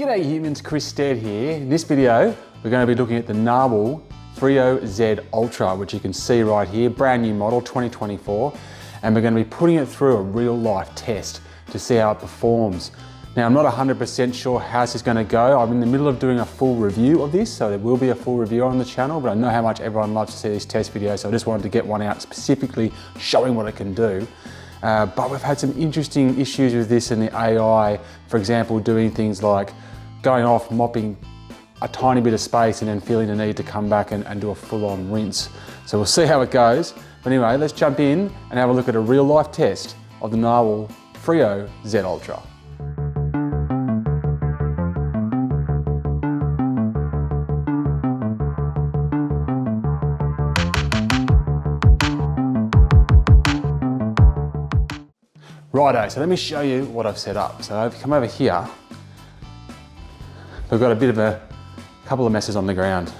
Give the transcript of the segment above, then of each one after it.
G'day humans, Chris Stead here. In this video, we're going to be looking at the Narwal Freo Z Ultra, which you can see right here, brand new model, 2024. And we're going to be putting it through a real life test to see how it performs. Now, I'm not 100% sure how this is going to go. I'm in the middle of doing a full review of this, so there will be a full review on the channel, but I know how much everyone loves to see these test videos, so I just wanted to get one out specifically showing what it can do. But we've had some interesting issues with this in the AI, for example, doing things like going off, mopping a tiny bit of space and then feeling the need to come back and do a full-on rinse. So we'll see how it goes. But anyway, let's jump in and have a look at a real life test of the Narwal Freo Z Ultra. Righto, so let me show you what I've set up. So I've come over here. I've got a couple of messes on the ground.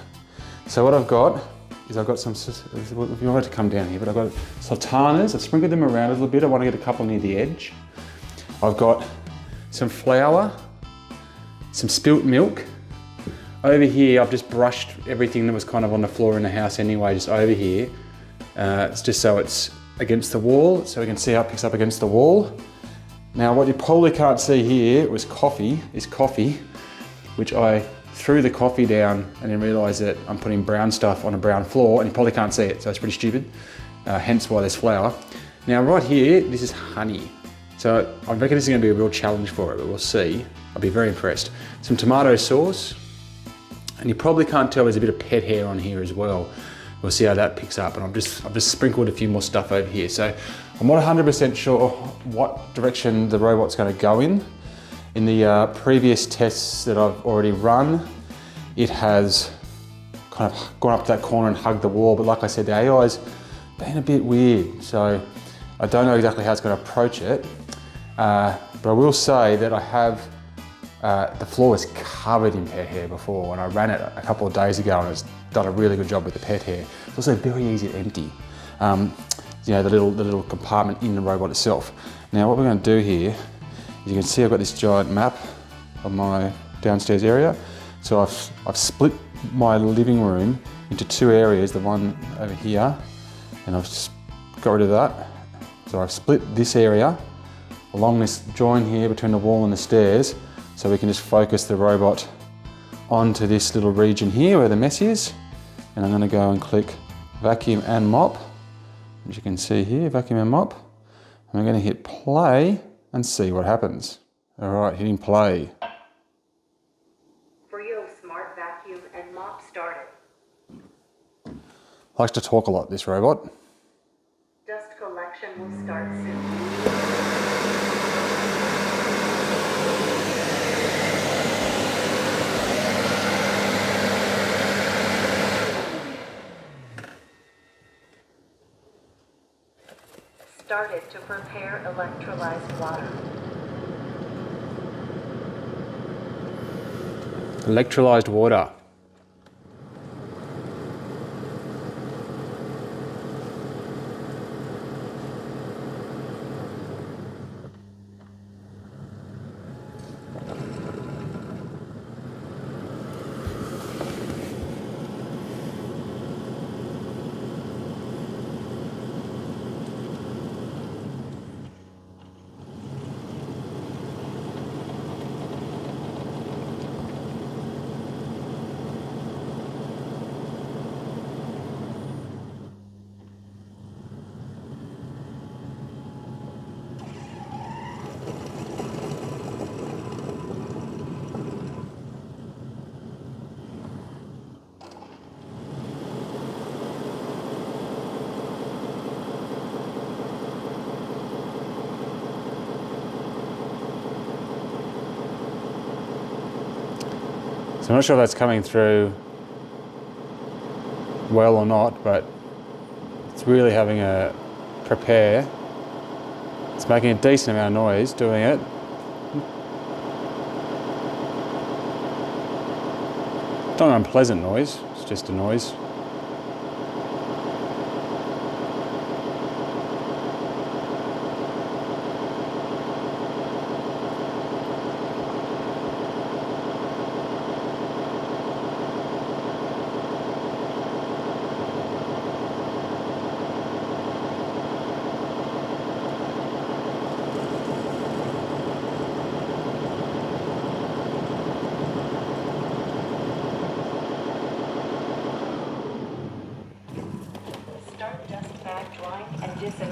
So what I've got is I've got some, if you wanted to come down here, but I've got sultanas. I've sprinkled them around a little bit. I want to get a couple near the edge. I've got some flour, some spilt milk. Over here, I've just brushed everything that was kind of on the floor in the house anyway, just over here. It's just so it's against the wall, so we can see how it picks up against the wall. Now, what you probably can't see here is coffee, which I threw the coffee down and then realised that I'm putting brown stuff on a brown floor, and you probably can't see it, so it's pretty stupid, hence why there's flour. Now right here, this is honey. So I reckon this is going to be a real challenge for it, but we'll see. I'll be very impressed. Some tomato sauce, and you probably can't tell there's a bit of pet hair on here as well. We'll see how that picks up, and I've just sprinkled a few more stuff over here. So I'm not 100% sure what direction the robot's going to go in. In the previous tests that I've already run, it has kind of gone up to that corner and hugged the wall, but like I said, the AI's been a bit weird, so I don't know exactly how it's going to approach it. But I will say that I have, the floor was covered in pet hair before when I ran it a couple of days ago, and it's done a really good job with the pet hair. It's also very easy to empty. You know, the little compartment in the robot itself. Now what we're going to do here, you can see I've got this giant map of my downstairs area. So I've split my living room into two areas, the one over here, and I've just got rid of that. So I've split this area along this join here between the wall and the stairs, so we can just focus the robot onto this little region here where the mess is. And I'm going to go and click vacuum and mop, as you can see here, vacuum and mop. And I'm going to hit play and see what happens. All right, hitting play. Freo Smart Vacuum and Mop started. Likes to talk a lot, this robot. Dust collection will start soon. Started to prepare electrolyzed water. Electrolyzed water. So I'm not sure if that's coming through well or not, but it's really having a prepare. It's making a decent amount of noise doing it. Not an unpleasant noise, it's just a noise.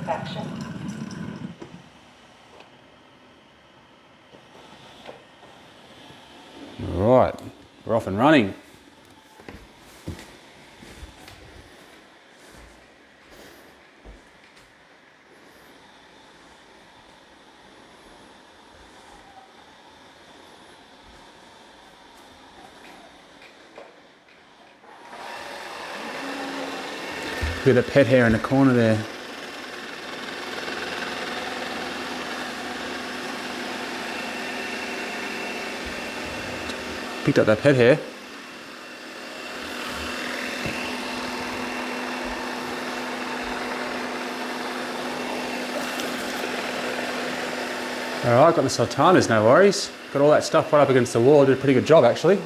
perfection. Right, we're off and running. Look at the pet hair in the corner there. Picked up that pet hair. Alright, got the sultanas, no worries. Got all that stuff right up against the wall, did a pretty good job actually.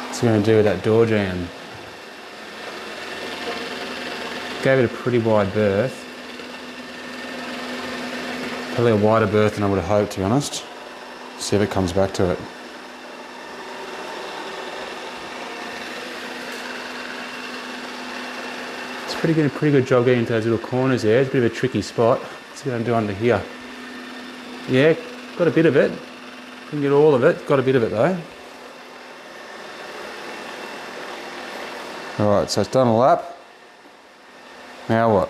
What's it going to do with that door jamb? Gave it a pretty wide berth. Probably a wider berth than I would have hoped, to be honest. See if it comes back to it. It's pretty good job getting into those little corners there. It's a bit of a tricky spot. What's it going to do under here? Yeah, got a bit of it. Didn't get all of it, got a bit of it though. Alright, so it's done a lap. Now what?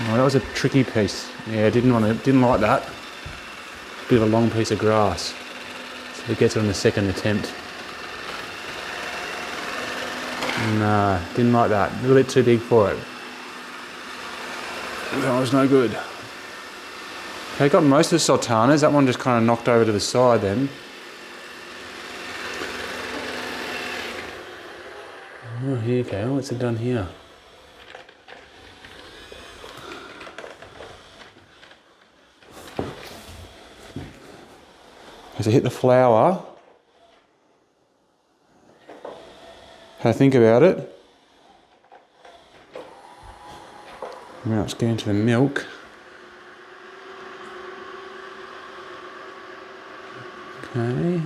Oh, that was a tricky piece. Yeah, didn't like that. Bit of a long piece of grass. So it gets it on the second attempt. Nah, didn't like that. A little bit too big for it. That was no good. Okay, got most of the sultanas. That one just kind of knocked over to the side then. Oh, here you go. What's it done here? As I hit the flower, had to think about it. Now it's getting to the milk. Okay.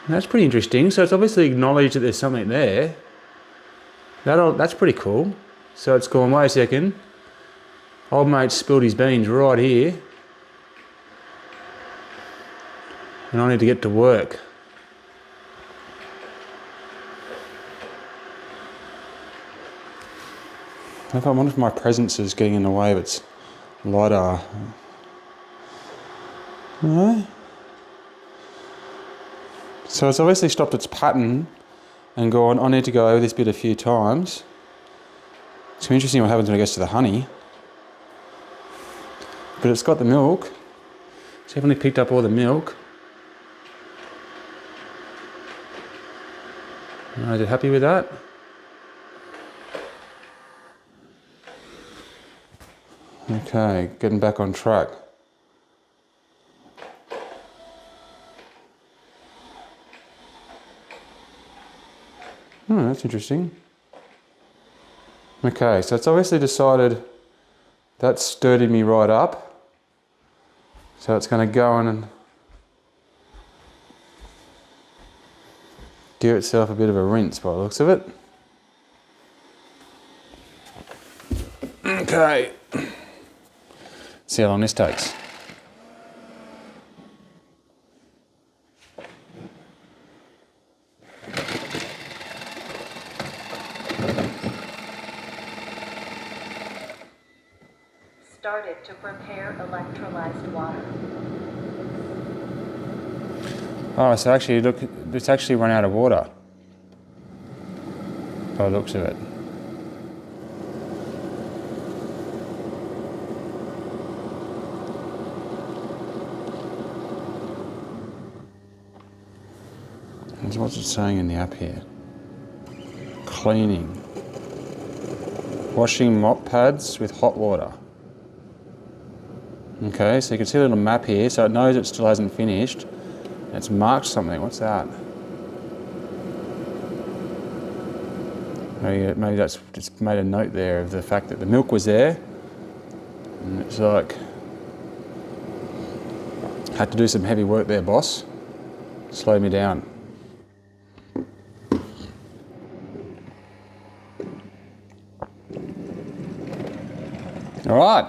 That's pretty interesting. So it's obviously acknowledged that there's something there. That's pretty cool. So it's gone, wait a second. Old mate spilled his beans right here. And I need to get to work. I wonder if my presence is getting in the way of its LiDAR. No. So it's obviously stopped its pattern and gone, I need to go over this bit a few times. It's interesting what happens when it gets to the honey. But it's got the milk. It's definitely picked up all the milk. Is it happy with that? Okay, getting back on track. That's interesting. Okay, so it's obviously decided that's sturdied me right up. So it's going to go in and give itself a bit of a rinse by the looks of it. Okay. See how long this takes. Started to prepare electrolyzed water. Oh, so actually, look, it's actually run out of water. By the looks of it. What's it saying in the app here? Cleaning. Washing mop pads with hot water. Okay, so you can see a little map here, so it knows it still hasn't finished. It's marked something. What's that? Maybe that's just made a note there of the fact that the milk was there. And it's like, had to do some heavy work there, boss. Slow me down. All right.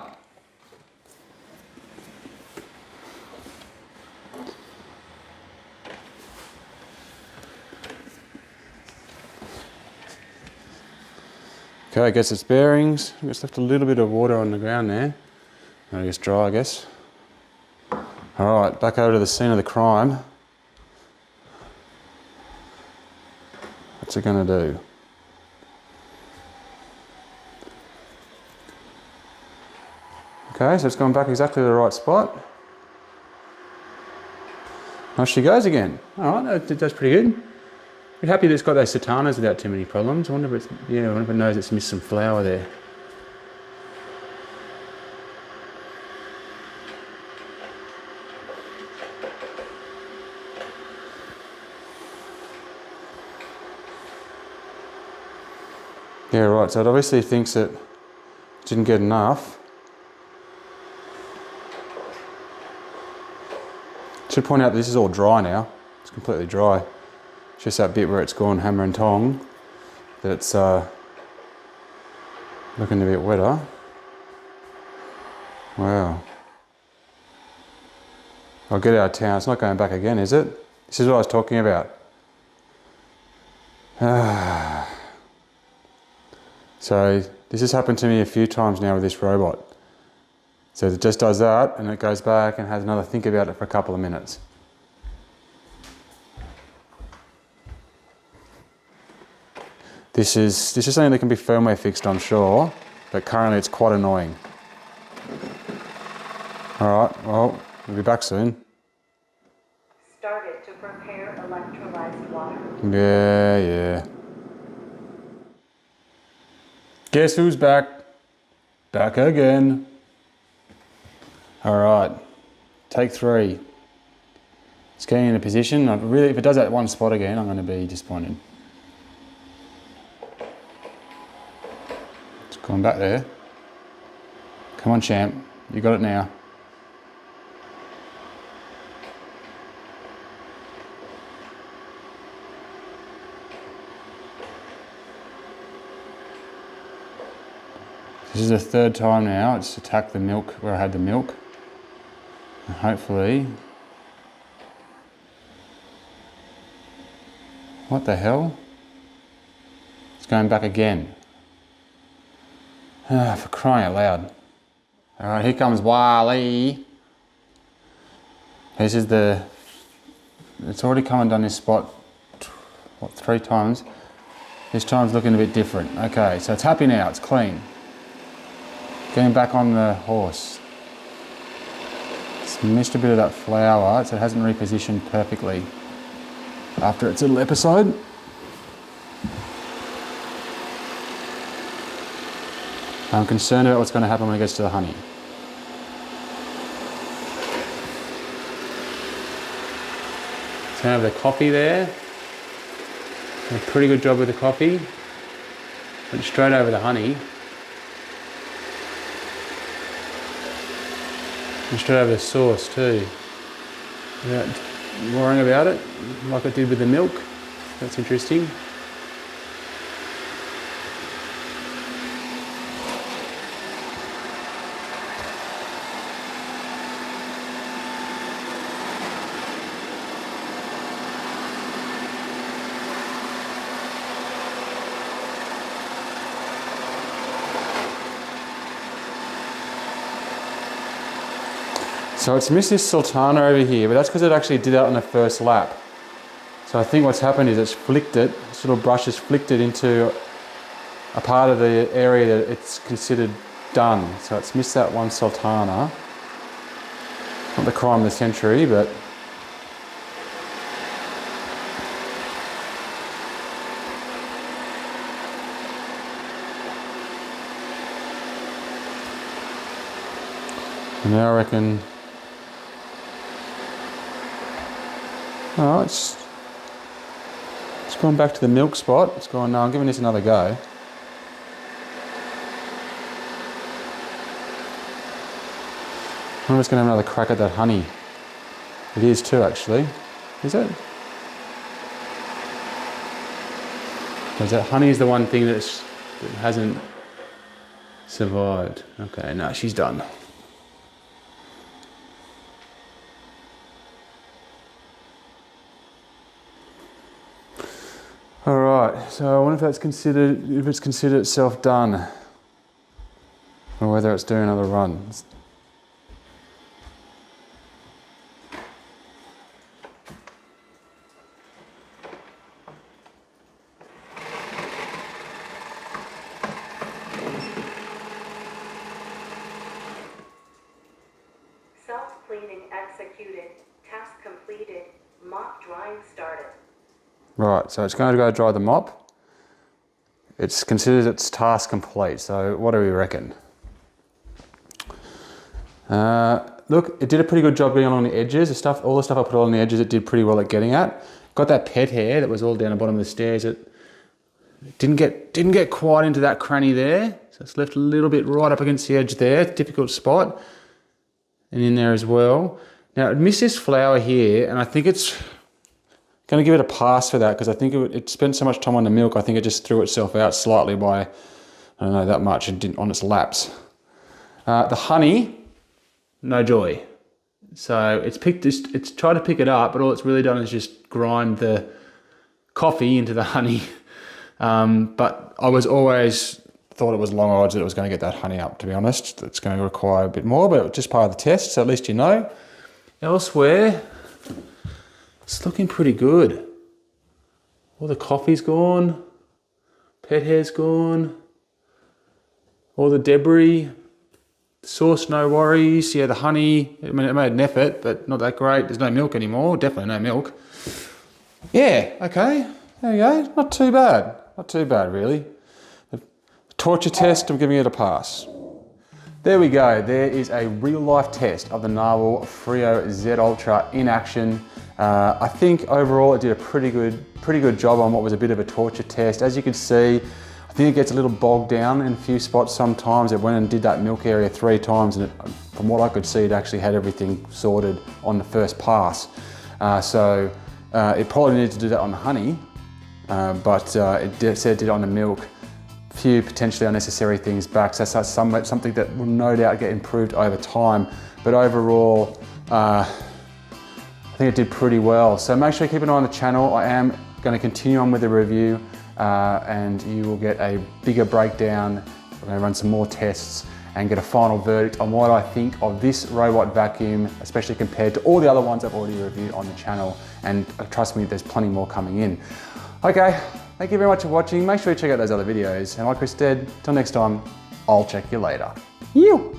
Okay, I guess it's bearings. I've just left a little bit of water on the ground there. I guess dry, I guess. All right, back over to the scene of the crime. What's it gonna do? Okay, so it's gone back exactly to the right spot. Off she goes again. All right, that's pretty good. I'm happy that it's got those satanas without too many problems. I wonder if it's, I wonder if it knows it's missed some flour there. Yeah, right, so it obviously thinks it didn't get enough. Should point out that this is all dry now. It's completely dry. It's just that bit where it's gone hammer and tong that it's looking a bit wetter. Wow. I'll get out of town. It's not going back again, is it? This is what I was talking about. So this has happened to me a few times now with this robot. So it just does that and it goes back and has another think about it for a couple of minutes. This is something that can be firmware fixed, I'm sure, but currently it's quite annoying. All right, well, we'll be back soon. Started to prepare electrolyzed water. Yeah. Guess who's back? Back again. All right, take 3. It's getting in a position. If it does that one spot again, I'm going to be disappointed. It's gone back there. Come on, champ. You got it now. This is the 3rd time now. It's attacked the milk where I had the milk. And hopefully... What the hell? It's going back again. For crying out loud. Alright, here comes Wally. This is the... It's already come and done this spot, 3 times. This time's looking a bit different. Okay, so it's happy now, it's clean. Getting back on the horse. It's missed a bit of that flour, so it hasn't repositioned perfectly after its little episode. I'm concerned about what's going to happen when it gets to the honey. So I have the coffee there. Did a pretty good job with the coffee. Went straight over the honey. And straight over the sauce too. Without worrying about it, like I did with the milk. That's interesting. So it's missed this sultana over here, but that's because it actually did that on the first lap. So I think what's happened is it's flicked it, this little brush has flicked it into a part of the area that it's considered done. So it's missed that one sultana. Not the crime of the century, but And now I reckon, oh, it's gone back to the milk spot. It's gone, no, I'm giving this another go. I'm just going to have another crack at that honey. It is too, actually. Is it? Because that honey is the one thing that hasn't survived. Okay, no, she's done. All right, so I wonder if it's considered itself done, or whether it's doing another run. Self-cleaning executed. Task completed. Mop drying started. Right, so it's going to go dry the mop. It's considered its task complete, so what do we reckon? Look, it did a pretty good job getting along the edges. All the stuff I put along the edges, it did pretty well at getting at. Got that pet hair that was all down the bottom of the stairs. It didn't get quite into that cranny there, so it's left a little bit right up against the edge there, difficult spot, and in there as well. Now, it missed this flower here, and I think it's going to give it a pass for that, because I think it spent so much time on the milk, I think it just threw itself out slightly by, I don't know, that much, and didn't on its laps. The honey, no joy. So it's tried to pick it up, but all it's really done is just grind the coffee into the honey. But I was always thought it was long odds that it was going to get that honey up, to be honest. It's going to require a bit more, but it's just part of the test, so at least you know. Elsewhere, it's looking pretty good. All the coffee's gone, pet hair's gone, all the debris, sauce, no worries. Yeah, the honey, I mean, it made an effort, but not that great. There's no milk anymore, definitely no milk. Yeah, okay, there you go, not too bad. Not too bad, really. The torture test, I'm giving it a pass. There we go, there is a real life test of the Narwal Freo Z Ultra in action. I think overall it did a pretty good job on what was a bit of a torture test. As you can see, I think it gets a little bogged down in a few spots sometimes. It went and did that milk area 3 times, and from what I could see, it actually had everything sorted on the first pass. It probably needed to do that on the honey, but it said it did it on the milk. Few potentially unnecessary things back, so that's something that will no doubt get improved over time. But overall, I think it did pretty well. So make sure you keep an eye on the channel. I am going to continue on with the review, and you will get a bigger breakdown. We're going to run some more tests and get a final verdict on what I think of this robot vacuum, especially compared to all the other ones I've already reviewed on the channel. And trust me, there's plenty more coming in. Okay, thank you very much for watching. Make sure you check out those other videos. And like Chris Stead, till next time, I'll check you later. You.